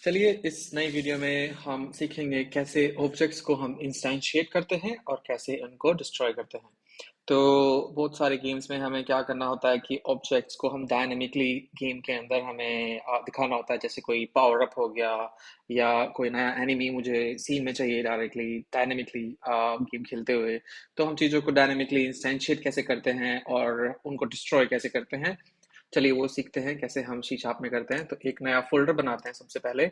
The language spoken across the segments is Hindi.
चलिए इस नई वीडियो में हम सीखेंगे कैसे ऑब्जेक्ट्स को हम इंस्टेंशिएट करते हैं और कैसे उनको डिस्ट्रॉय करते हैं। तो बहुत सारे गेम्स में हमें क्या करना होता है कि ऑब्जेक्ट्स को हम डायनेमिकली गेम के अंदर हमें दिखाना होता है, जैसे कोई पावर अप हो गया या कोई नया एनिमी मुझे सीन में चाहिए डायरेक्टली डायनेमिकली गेम खेलते हुए। तो हम चीज़ों को डायनेमिकली इंस्टेंशिएट कैसे करते हैं और उनको डिस्ट्रॉय कैसे करते हैं, चलिए वो सीखते हैं कैसे हम सी शार्प में करते हैं। तो एक नया फोल्डर बनाते हैं सबसे पहले।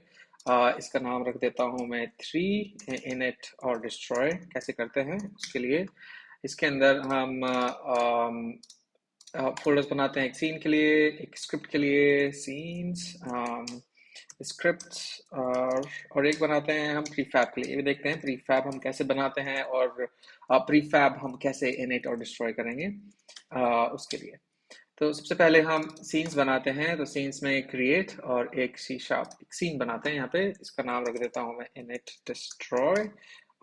इसका नाम रख देता हूँ मैं 3 इनिट और डिस्ट्रॉय कैसे करते हैं उसके लिए। इसके अंदर हम फोल्डर्स बनाते हैं, एक सीन के लिए, एक स्क्रिप्ट के लिए, सीन्स, स्क्रिप्ट, और एक बनाते हैं हम प्रीफैब के लिए। ये भी देखते हैं प्रीफैब हम कैसे बनाते हैं और प्रीफैब हम कैसे इनिट और डिस्ट्रॉय करेंगे उसके लिए। तो सबसे पहले हम सीन्स बनाते हैं। तो सीन्स में क्रिएट और एक सी शार्प एक सीन बनाते हैं। यहाँ पे इसका नाम रख देता हूँ मैं इनिट डिस्ट्रॉय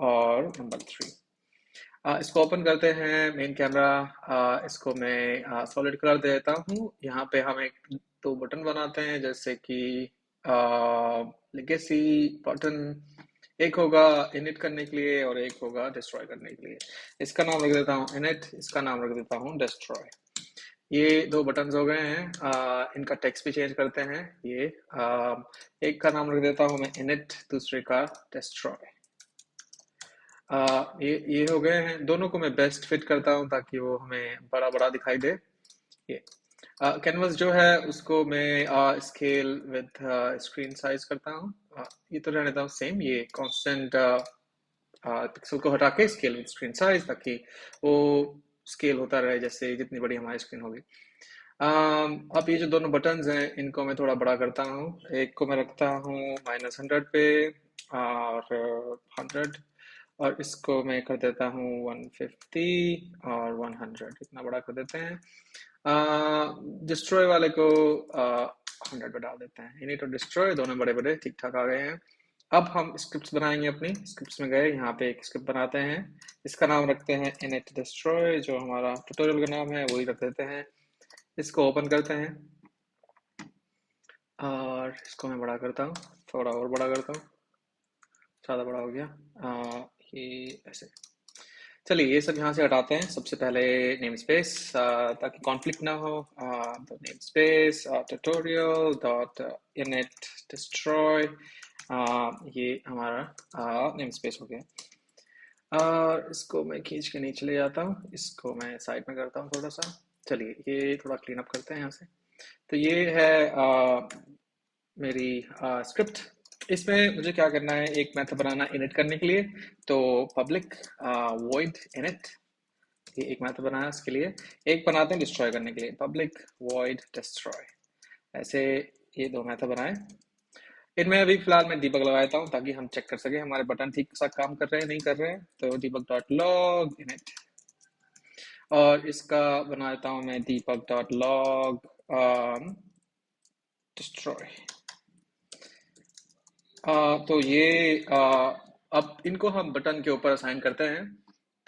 और नंबर 3। इसको ओपन करते हैं मेन कैमरा। इसको मैं सॉलिड कलर दे देता हूँ। यहाँ पे हम एक दो बटन बनाते हैं, जैसे कि लेगेसी बटन। एक होगा इनिट करने के लिए और एक होगा डिस्ट्रॉय करने के लिए। इसका नाम रख देता हूँ इनिट, इसका नाम रख देता हूँ डिस्ट्रॉय। ये दो बटन्स हो गए हैं। इनका टेक्स्ट भी चेंज करते हैं। ये एक का नाम रख देता हूँ मैं इनिट, दूसरे का डिस्ट्रॉय। ये हो गए हैं। दोनों को मैं बेस्ट फिट करता हूँ ताकि वो हमें बड़ा बड़ा दिखाई दे। ये कैनवस जो है उसको मैं स्केल विद स्क्रीन साइज करता हूँ। ये तो रहने देता हूँ सेम। ये कांस्टेंट पिक्सल को हटा के स्केल विद स्क्रीन साइज, ताकि वो स्केल होता रहे जैसे जितनी बड़ी हमारी स्क्रीन होगी। अब ये जो दोनों बटन्स हैं इनको मैं थोड़ा बड़ा करता हूँ। एक को मैं रखता हूँ -100 पे और 100, और इसको मैं कर देता हूँ 150 और 100, इतना बड़ा कर देते हैं। डिस्ट्रॉय वाले को 100 पे डाल देते हैं। इनिट और डिस्ट्रॉय दोनों बड़े बड़े ठीक ठाक आ गए हैं। अब हम स्क्रिप्ट्स बनाएंगे। अपनी स्क्रिप्ट्स में गए, यहाँ पे एक स्क्रिप्ट बनाते हैं। इसका नाम रखते हैं इनिट डिस्ट्रॉय, जो हमारा ट्यूटोरियल का नाम है वही रख देते हैं। इसको ओपन करते हैं और इसको मैं बड़ा करता हूँ, थोड़ा और बड़ा करता हूँ, ज़्यादा बड़ा हो गया। ये ऐसे। चलिए ये सब यहाँ से हटाते हैं। सबसे पहले नेम स्पेस, ताकि कॉन्फ्लिक्ट ना हो। तो name space tutorial dot init destroy, ये हमारा नेम स्पेस हो गया। और इसको मैं खींच के नीचे ले जाता हूँ, इसको मैं साइड में करता हूँ थोड़ा सा। चलिए ये थोड़ा क्लीन अप करते हैं यहाँ से। तो ये है मेरी स्क्रिप्ट। इसमें मुझे क्या करना है, एक मेथड बनाना इनिट करने के लिए। तो पब्लिक वॉइड इनिट, ये एक मेथड बनाया इसके लिए। एक बनाते हैं डिस्ट्रॉय करने के लिए, पब्लिक वॉइड डिस्ट्रॉय। ऐसे ये दो मेथड बनाए। इनमें अभी फिलहाल मैं दीबग लगाता हूँ ताकि हम चेक कर सके हमारे बटन ठीक सा काम कर रहे हैं नहीं कर रहे हैं। तो दीबग डॉट लॉग इनिट, और इसका बनाता हूँ मैं दीबग डॉट लॉग डिस्ट्रॉय। तो ये अब इनको हम बटन के ऊपर असाइन करते हैं।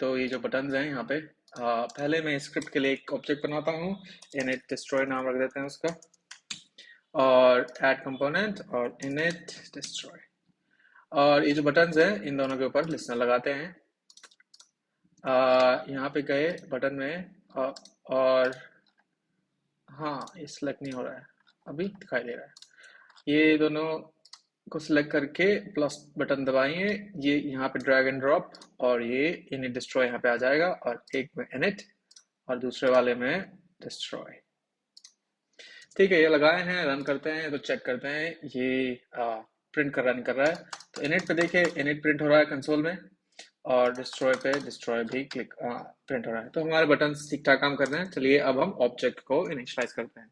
तो ये जो बटन्स हैं यहाँ पे, पहले मैं स्क्रिप्ट के लिए एक ऑब्जेक्ट बनाता हूँ, इनिट डिस्ट्रॉय नाम रख देते हैं उसका, और ऐड कंपोनेंट और इनिट डिस्ट्रॉय। और ये जो बटन्स हैं इन दोनों के ऊपर लिस्टनर लगाते हैं। यहाँ पे गए बटन में, और हाँ ये सिलेक्ट नहीं हो रहा है, अभी दिखाई दे रहा है। ये दोनों को सिलेक्ट करके प्लस बटन दबाइए, ये यहाँ पे ड्रैग एंड ड्रॉप, और ये इनिट डिस्ट्रॉय यहाँ पे आ जाएगा। और एक में इनिट और दूसरे वाले में डिस्ट्रॉय। ठीक है, ये लगाए हैं, रन करते हैं तो चेक करते हैं ये प्रिंट कर रहा नहीं कर रहा है। तो इनिट पे देखिए इनिट प्रिंट हो रहा है कंसोल में, और डिस्ट्रॉय पे डिस्ट्रॉय भी क्लिक प्रिंट हो रहा है। तो हमारे बटन ठीक ठाक काम कर रहे हैं। चलिए अब हम ऑब्जेक्ट को इनिशियलाइज करते हैं।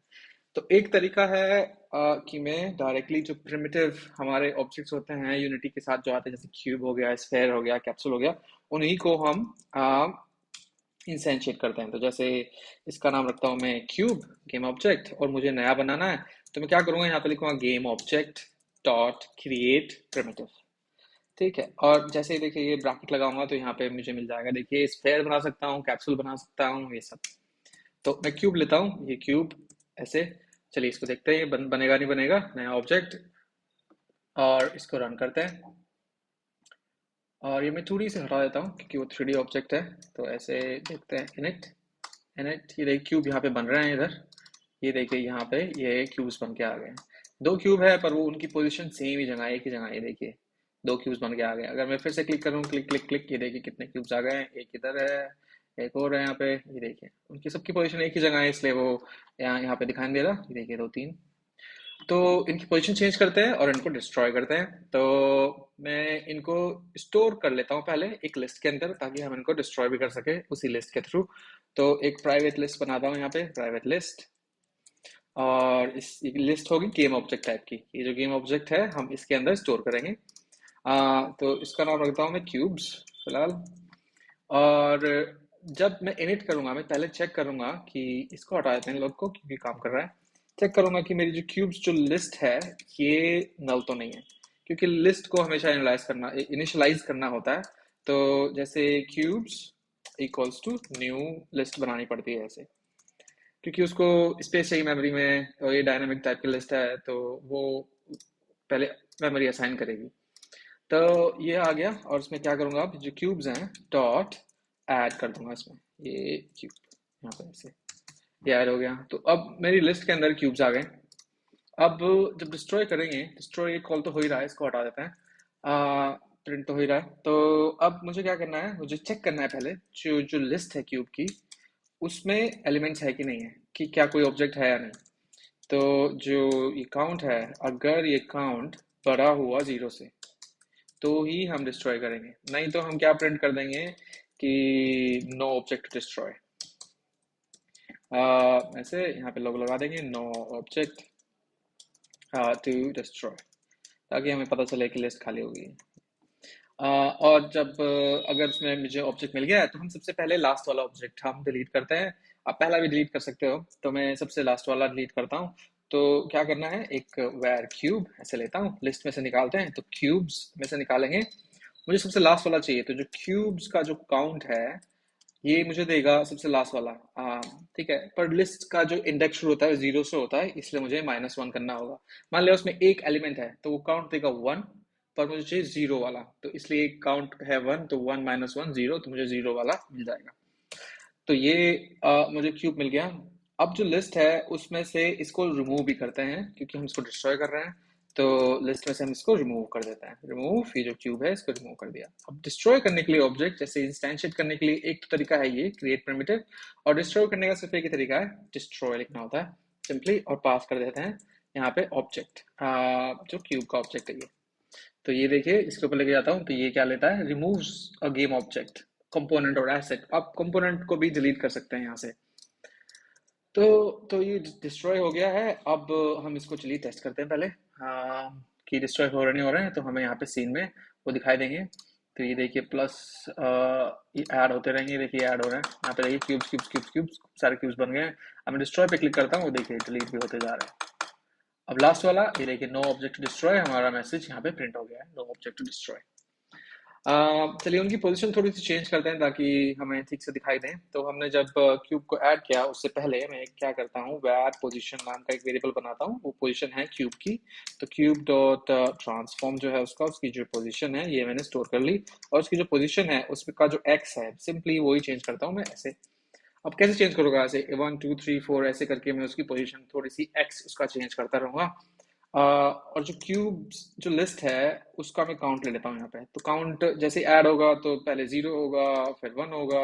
तो एक तरीका है कि मैं डायरेक्टली जो प्रिमिटिव हमारे ऑब्जेक्ट्स होते हैं यूनिटी के साथ जो आते हैं, जैसे क्यूब हो गया, स्फेयर हो गया, कैप्सूल हो गया, उन्हीं को हम इंस्टेंशिएट करते हैं। तो जैसे इसका नाम रखता हूँ मैं क्यूब गेम ऑब्जेक्ट, और मुझे नया बनाना है। तो मैं क्या करूँगा, यहाँ पे लिखूंगा game object dot create primitive. ठीक है, और जैसे ही देखिए ये ब्रैकेट लगाऊंगा तो यहाँ पे मुझे मिल जाएगा। देखिए स्फेयर बना सकता हूँ, कैप्सूल बना सकता हूँ, ये सब। तो मैं क्यूब लेता हूँ, ये क्यूब ऐसे। चलिए इसको देखते हैं ये बनेगा नहीं बनेगा। नया ऑब्जेक्ट, और इसको रन करते हैं। और ये मैं थोड़ी सी हटा देता हूँ क्योंकि वो 3D ऑब्जेक्ट है। तो ऐसे देखते हैं, इनिट इनिट, ये देखिए क्यूब यहाँ पे बन रहे हैं इधर। ये देखिए यहाँ पे ये क्यूब्स बन के आ गए हैं। दो क्यूब है पर वो उनकी पोजीशन सेम ही जगह, एक ही जगह। ये देखिए दो क्यूब्स बन के आ गए। अगर मैं फिर से क्लिक करूँ, क्लिक क्लिक क्लिक, ये देखिए कितने क्यूब्स आ गए हैं। एक इधर है, एक और है यहाँ पे। ये देखिए उनकी सबकी पोजीशन एक ही जगह है, इसलिए वो यहाँ यहाँ पे दिखाई नहीं दे रहा। ये देखिए दो तीन। तो इनकी पोजीशन चेंज करते हैं और इनको डिस्ट्रॉय करते हैं। तो मैं इनको स्टोर कर लेता हूँ पहले एक लिस्ट के अंदर, ताकि हम इनको डिस्ट्रॉय भी कर सके उसी लिस्ट के थ्रू। तो एक प्राइवेट लिस्ट बनाता हूँ यहाँ पे, प्राइवेट लिस्ट। और इस लिस्ट होगी गेम ऑब्जेक्ट टाइप की। ये जो गेम ऑब्जेक्ट है हम इसके अंदर स्टोर करेंगे। तो इसका नाम रखता हूँ मैं क्यूब्स फिलहाल। और जब मैं इनिट करूंगा, मैं पहले चेक करूंगा कि इसको हटा देते हैं लोग को क्योंकि काम कर रहा है। चेक करूंगा कि मेरी जो क्यूब्स जो लिस्ट है ये नल तो नहीं है, क्योंकि लिस्ट को हमेशा इनिशियलाइज करना होता है। तो जैसे cubes equals to new list बनानी पड़ती है ऐसे, क्योंकि उसको स्पेस चाहिए मेमोरी में। और ये डायनामिक टाइप की लिस्ट है तो वो पहले मेमोरी असाइन करेगी। तो ये आ गया और इसमें क्या करूंगा, अब जो क्यूब्स हैं डॉट ऐड कर दूंगा इसमें। ये क्यूब यहाँ पे ऐसे ये ऐड हो गया। तो अब मेरी लिस्ट के अंदर क्यूब्स आ गए। अब जब डिस्ट्रॉय करेंगे, डिस्ट्रॉय कॉल तो हो ही रहा है, इसको हटा देते हैं। प्रिंट तो हो ही रहा है। तो अब मुझे क्या करना है, मुझे चेक करना है पहले जो जो लिस्ट है क्यूब की, उसमें एलिमेंट्स है कि नहीं है, कि क्या कोई ऑब्जेक्ट है या नहीं। तो जो ये काउंट है, अगर ये काउंट बड़ा हुआ जीरो से तो ही हम डिस्ट्रॉय करेंगे, नहीं तो हम क्या प्रिंट कर देंगे कि नो ऑब्जेक्ट टू डिस्ट्रॉय। ऐसे यहाँ पे लोग लगा देंगे नो ऑब्जेक्ट टू डिस्ट्रॉय, ताकि हमें पता चले कि लिस्ट खाली होगी। और जब अगर उसमें मुझे ऑब्जेक्ट मिल गया है तो हम सबसे पहले लास्ट वाला ऑब्जेक्ट हम डिलीट करते हैं। आप पहला भी डिलीट कर सकते हो, तो मैं सबसे लास्ट वाला डिलीट करता हूँ। तो क्या करना है, एक वेर क्यूब ऐसे लेता हूँ, लिस्ट में से निकालते हैं तो क्यूब्स में से निकालेंगे। मुझे सबसे लास्ट वाला चाहिए, तो जो क्यूब्स का जो काउंट है ये मुझे देगा सबसे लास्ट वाला। ठीक है, पर लिस्ट का जो इंडेक्स शुरू होता है जीरो से होता है, इसलिए मुझे -1 करना होगा। मान लिया उसमें एक एलिमेंट है तो वो काउंट देगा 1, पर मुझे चाहिए जीरो वाला, तो इसलिए काउंट है 1, तो 1 - 1 जीरो, तो मुझे जीरो वाला मिल जाएगा। तो ये मुझे क्यूब मिल गया। अब जो लिस्ट है उसमें से इसको रिमूव भी करते हैं, क्योंकि हम इसको डिस्ट्रॉय कर रहे हैं। तो लिस्ट में से हम इसको रिमूव कर देते हैं। रिमूव, ये जो क्यूब है इसको रिमूव कर दिया। अब डिस्ट्रॉय करने के लिए ऑब्जेक्ट, जैसे इंस्टेंशिएट करने के लिए एक तो तरीका है ये क्रिएट प्रिमिटिव, और डिस्ट्रॉय करने का सिर्फ एक ही तरीका है, डिस्ट्रॉय लिखना होता है सिंपली, और पास कर देते हैं यहाँ पे ऑब्जेक्ट, जो क्यूब का ऑब्जेक्ट है ये। तो ये देखिए इसके ऊपर लेके जाता हूँ तो ये क्या लेता है, removes a game object component और एसेट। आप कंपोनेंट को भी डिलीट कर सकते हैं यहाँ से। तो ये डिस्ट्रॉय हो गया है। अब हम इसको चलिए टेस्ट करते हैं पहले, कि डिस्ट्रॉय हो रहे नहीं हो रहे हैं। तो हमें यहाँ पे सीन में वो दिखाई देंगे। तो ये देखिए प्लस ये ऐड होते रहेंगे, देखिए ऐड हो रहे हैं यहाँ पे, देखिए क्यूब्स क्यूब्स क्यूब्स क्यूब्स सारे क्यूब्स बन गए हैं। अब मैं डिस्ट्रॉय पे क्लिक करता हूँ, वो देखिए डिलीट भी होते जा रहे हैं। अब लास्ट वाला ये देखिए नो ऑब्जेक्ट टू डिस्ट्रॉय, हमारा मैसेज यहाँ पे प्रिंट हो गया है, नो ऑब्जेक्ट टू डिस्ट्रॉय। चलिए उनकी पोजीशन थोड़ी सी चेंज करते हैं ताकि हमें ठीक से दिखाई दें। तो हमने जब क्यूब को ऐड किया उससे पहले मैं क्या करता हूँ, वैर पोजीशन नाम का एक वेरिएबल बनाता हूँ। वो पोजीशन है क्यूब की। तो क्यूब डॉट ट्रांसफॉर्म जो है उसका, उसकी जो पोजीशन है ये मैंने स्टोर कर ली, और उसकी जो पोजीशन है उसका जो एक्स है सिंपली वही चेंज करता हूँ मैं ऐसे। अब कैसे चेंज करूंगा, ऐसे 1 2 3 4 ऐसे करके मैं उसकी पोजीशन थोड़ी सी एक्स उसका चेंज करता रहूंगा। और जो क्यूब जो लिस्ट है उसका मैं काउंट ले लेता हूँ यहाँ पे। तो काउंट जैसे ऐड होगा तो पहले जीरो होगा फिर वन होगा।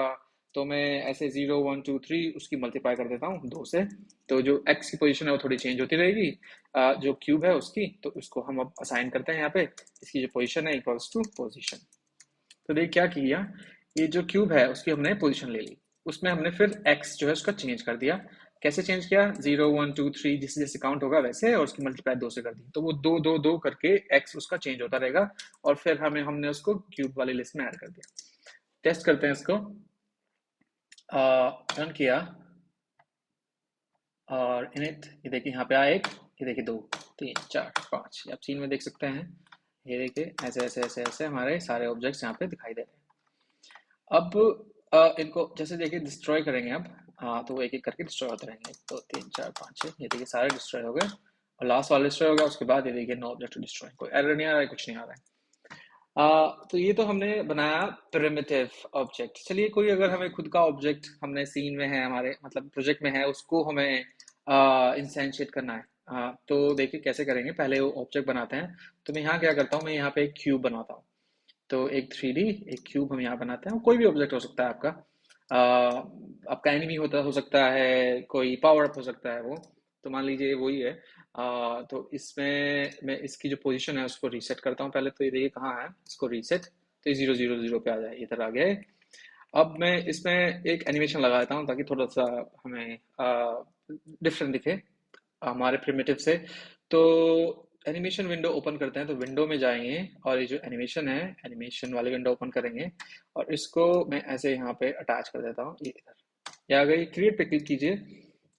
तो मैं ऐसे 0 1 2 3 उसकी मल्टीप्लाई कर देता हूँ 2 से। तो जो एक्स की पोजीशन है वो थोड़ी चेंज होती रहेगी, जो क्यूब है उसकी। तो उसको हम अब असाइन करते हैं यहाँ पे, इसकी जो पोजीशन है इक्वल्स टू पोजीशन। तो देखिए क्या किया, ये जो क्यूब है उसकी हमने पोजीशन ले ली, उसमें हमने फिर एक्स जो है उसका चेंज कर दिया। कैसे चेंज किया, 0 1 2 3 जैसे जैसे काउंट होगा वैसे, और उसकी मल्टीप्लाई 2 से कर दी, तो वो 2 2 2 करके एक्स उसका चेंज होता रहेगा। और फिर हमने उसको क्यूब वाली लिस्ट में ऐड कर दिया। टेस्ट करते हैं इसको, रन किया और इनिट, ये देखिए यहाँ पे आया एक, ये देखिए 2 3 4 5, आप सीन में देख सकते हैं। ये देखिए ऐसे ऐसे ऐसे ऐसे हमारे सारे ऑब्जेक्ट्स यहाँ पे दिखाई दे रहे हैं। अब इनको जैसे देखिए डिस्ट्रॉय करेंगे अब, तो वो एक एक करके डिस्ट्रॉय होते रहेंगे। तो 3 4 5 6, ये देखिए सारे डिस्ट्रॉय हो गए। और लास्ट वाला डिस्ट्रॉय होगा, उसके बाद ये देखिए नो ऑब्जेक्ट टू डिस्ट्रॉय, कोई एरर नहीं आ रहा है, कुछ नहीं आ रहा है। तो ये तो हमने बनाया प्रिमिटिव ऑब्जेक्ट। चलिए कोई अगर हमें खुद का ऑब्जेक्ट हमने सीन में है, हमारे मतलब प्रोजेक्ट में है, उसको हमें इंस्टेंशिएट करना है। तो देखिए कैसे करेंगे, पहले वो ऑब्जेक्ट बनाते हैं। तो मैं यहाँ क्या करता हूँ, मैं यहाँ पे एक क्यूब बनाता हूँ। तो एक 3D एक क्यूब हम यहाँ बनाते हैं, कोई भी ऑब्जेक्ट हो सकता है आपका। आपका एनिमी हो सकता है, कोई पावर अप हो सकता है वो। तो मान लीजिए वही है। तो इसमें मैं इसकी जो पोजीशन है उसको रीसेट करता हूँ पहले। तो ये देखिए कहाँ है, इसको रीसेट, तो ये 0 0 0 पे आ जाए, इधर आ गया है। अब मैं इसमें एक एनिमेशन लगाता हूँ ताकि थोड़ा सा हमें डिफरेंट दिखे हमारे प्रिमिटिव से। तो एनिमेशन विंडो ओपन करते हैं, तो विंडो में जाएंगे और ये जो एनिमेशन है, एनिमेशन वाली विंडो ओपन करेंगे और इसको मैं ऐसे यहाँ पे अटैच कर देता हूँ, ये इधर। ये आ गई, क्रिएट पे क्लिक कीजिए,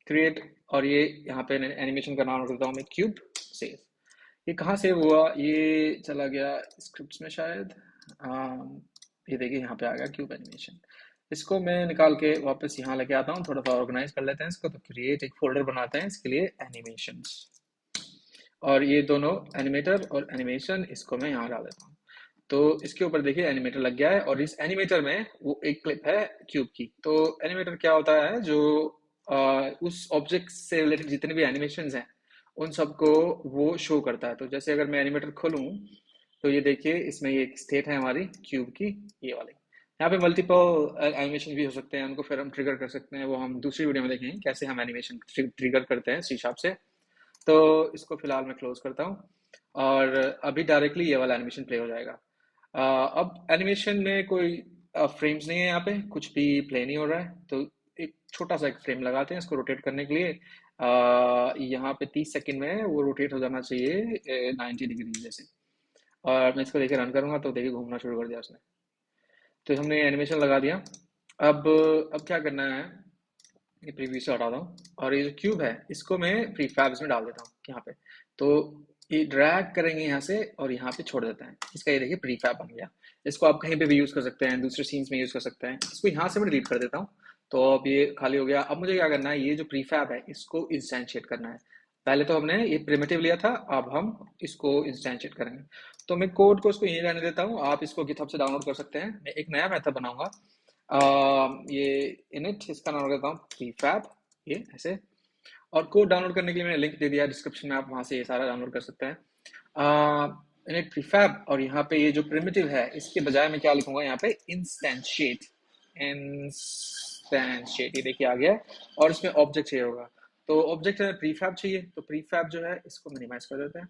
क्रिएट। और ये यहाँ पे एनिमेशन का नाम रख देता हूँ मैं क्यूब सेव। ये कहाँ सेव हुआ, ये चला गया स्क्रिप्ट्स में शायद। ये देखिए यहाँ पे आ गया क्यूब एनिमेशन। इसको मैं निकाल के वापस यहाँ लेके आता हूँ, थोड़ा सा ऑर्गेनाइज कर लेते हैं इसको। तो क्रिएट एक फोल्डर बनाते हैं इसके लिए, एनिमेशंस। और ये दोनों एनिमेटर और एनिमेशन, इसको मैं यहाँ डाल देता हूँ। तो इसके ऊपर देखिए एनिमेटर लग गया है, और इस एनिमेटर में वो एक क्लिप है क्यूब की। तो एनिमेटर क्या होता है, जो उस ऑब्जेक्ट से रिलेटेड जितने भी एनिमेशंस हैं उन सबको वो शो करता है। तो जैसे अगर मैं एनिमेटर खोलूँ, तो ये देखिए इसमें ये एक स्टेट है हमारी क्यूब की, ये वाली। यहाँ पे मल्टीपल एनिमेशन भी हो सकते हैं, उनको फिर हम ट्रिगर कर सकते हैं, वो हम दूसरी वीडियो में देखेंगे कैसे हम एनिमेशन ट्रिगर करते हैं सी शार्प से। तो इसको फिलहाल मैं क्लोज करता हूँ, और अभी डायरेक्टली ये वाला एनिमेशन प्ले हो जाएगा। अब एनिमेशन में कोई फ्रेम्स नहीं है, यहाँ पे कुछ भी प्ले नहीं हो रहा है। तो एक छोटा सा एक फ्रेम लगाते हैं इसको रोटेट करने के लिए। यहाँ पे 30 सेकंड में वो रोटेट हो जाना चाहिए 90 डिग्री जैसे। और मैं इसको देखिए रन करूंगा, तो देखिए घूमना शुरू कर दिया उसने। तो हमने एनिमेशन लगा दिया। अब क्या करना है, ये प्रीव्यू से हटा दूँ, और ये जो क्यूब है इसको मैं प्रीफैब्स में डाल देता हूँ यहाँ पे। तो ये ड्रैग करेंगे यहाँ से और यहाँ पे छोड़ देते हैं, इसका ये देखिए प्रीफैब बन गया। इसको आप कहीं पे भी यूज़ कर सकते हैं, दूसरे सीन्स में यूज़ कर सकते हैं। इसको यहाँ से मैं डिलीट कर देता हूँ। तो अब ये खाली हो गया। अब मुझे क्या करना है, ये जो प्रीफैब है इसको इंस्टेंशिएट करना है। पहले तो हमने ये प्रिमिटिव लिया था, अब हम इसको इंस्टेंशिएट करेंगे। तो मैं कोड को इसको यहीं रहने देता हूँ, आप इसको गिटहब से डाउनलोड कर सकते हैं। मैं एक नया मेथड बनाऊंगा। ये इनिट, इसका नाम रखता हूँ प्रीफैब, ये ऐसे। और कोड डाउनलोड करने के लिए मैंने लिंक दे दिया डिस्क्रिप्शन में, आप वहां से ये सारा डाउनलोड कर सकते हैं। इनिट प्रीफैब, और यहाँ पे ये जो प्रिमिटिव है इसके बजाय मैं क्या लिखूंगा, यहाँ पे इंस्टेंशिएट। इंस्टेंशिएट, ये देखिए आ गया। और इसमें ऑब्जेक्ट चाहिए होगा, तो ऑब्जेक्ट है प्रीफैब चाहिए, तो प्रीफैब जो है इसको मिनिमाइज कर देते हैं।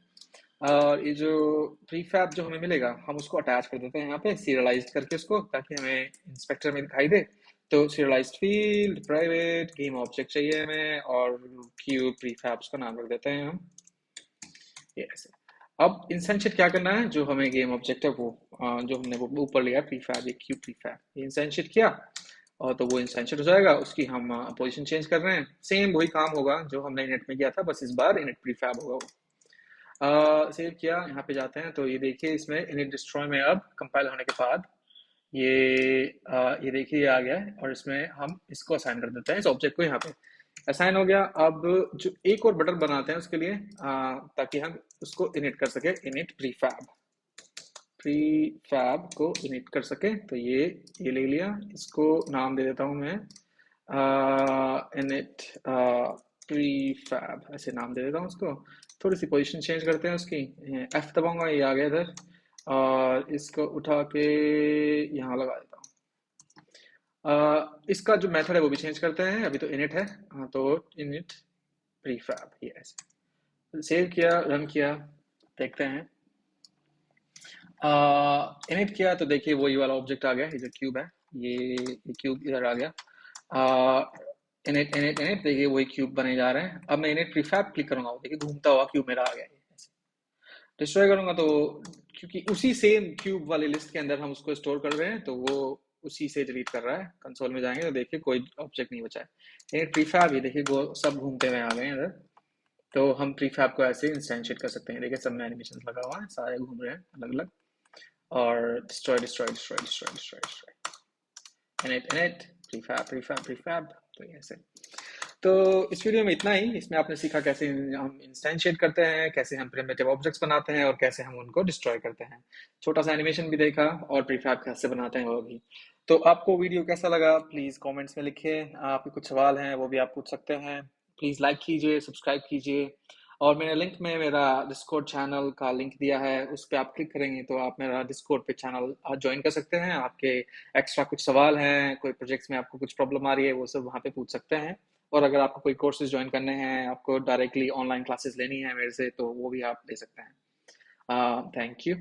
और ये जो प्रीफैब जो हमें मिलेगा हम उसको अटैच कर देते हैं यहाँ पे सीरियलाइज करके उसको, ताकि हमें इंस्पेक्टर में दिखाई दे। तो serialised field private game object चाहिए हमें, और क्यूब प्रीफैब उसका नाम रख देते हैं हम, ये ऐसे। अब इंस्टेंशिएट क्या करना है, जो हमें गेम ऑब्जेक्ट है वो जो हमने वो ऊपर लिया प्रीफैब, ये क्यूब प्रीफैब, ये इंस्टेंशिएट किया। और तो वो इंस्टेंशिएट हो जाएगा, उसकी हम पोजीशन चेंज कर रहे हैं, सेम वही काम होगा जो हमने इनिट में किया था, बस इस बार इनिट प्रीफैब होगा वो। सेव किया, यहाँ पे जाते हैं, तो ये देखिए इसमें इनिट डिस्ट्रॉय में अब कंपाइल होने के बाद ये देखिए ये आ गया है, और इसमें हम इसको असाइन कर देते हैं, इस ऑब्जेक्ट को यहाँ पे असाइन हो गया। अब जो एक और बटन बनाते हैं उसके लिए, ताकि हम उसको इनिट कर सके, इनिट प्रीफैब, प्रीफैब को इनिट कर सके। तो ये ले लिया, इसको नाम दे देता हूँ मैं इनिट प्रीफैब, ऐसे नाम दे देता हूँ उसको। थोड़ी सी पोजीशन चेंज करते हैं उसकी, एफ दबाऊंगा, ये आ गया इधर। और इसको उठा के यहाँ लगा देता हूँ। इसका जो मेथड है वो भी चेंज करते हैं, अभी तो इनिट है। हाँ, तो इनिट प्रीफैब, ये ऐसे सेव किया, रन किया, देखते हैं। इनिट किया तो देखिए वही वाला ऑब्जेक्ट आ गया, ये जो क्यूब है, ये क्यूब इधर आ गया। इनिट इनिट इनिट, देखिए वही क्यूब बने जा रहे हैं। अब मैं इनिट प्रीफैब क्लिक करूंगा, देखिए घूमता हुआ क्यूब मेरा आ गया। डिस्ट्रॉय करूंगा तो, क्योंकि उसी सेम क्यूब वाली लिस्ट के अंदर हम उसको स्टोर कर रहे हैं, तो वो उसी से डिलीट कर रहा है। कंसोल में जाएंगे तो देखिए कोई ऑब्जेक्ट नहीं बचा है। ये प्रीफैब, ये देखिए वो सब घूमते हुए आ गए हैं इधर। तो हम प्रीफैब को ऐसे इंस्टेंशिएट कर सकते हैं, देखिए सब में एनिमेशन लगा हुआ है, सारे घूम रहे हैं अलग अलग। और destroy destroy destroy destroy destroy destroy, init init prefab prefab prefab, तो ये ऐसे। तो इस वीडियो में इतना ही। इसमें आपने सीखा कैसे हम इंस्टेंशिएट करते हैं, कैसे हम प्रिमिटिव ऑब्जेक्ट्स बनाते हैं और कैसे हम उनको डिस्ट्रॉय करते हैं। छोटा सा एनिमेशन भी देखा और प्रीफैब कैसे बनाते हैं वो भी। तो आपको वीडियो कैसा लगा प्लीज़ कमेंट्स में लिखिए। आपके कुछ सवाल हैं वो भी आप पूछ सकते हैं। प्लीज़ लाइक कीजिए, सब्सक्राइब कीजिए। और मैंने लिंक में मेरा डिस्कॉर्ड चैनल का लिंक दिया है, उस पर आप क्लिक करेंगे तो आप मेरा डिस्कॉर्ड पे चैनल ज्वाइन कर सकते हैं। आपके एक्स्ट्रा कुछ सवाल हैं, कोई प्रोजेक्ट्स में आपको कुछ प्रॉब्लम आ रही है, वो सब वहाँ पे पूछ सकते हैं। और अगर आपको कोई कोर्सेज ज्वाइन करने हैं, आपको डायरेक्टली ऑनलाइन क्लासेस लेनी है मेरे से, तो वो भी आप ले सकते हैं। Thank you.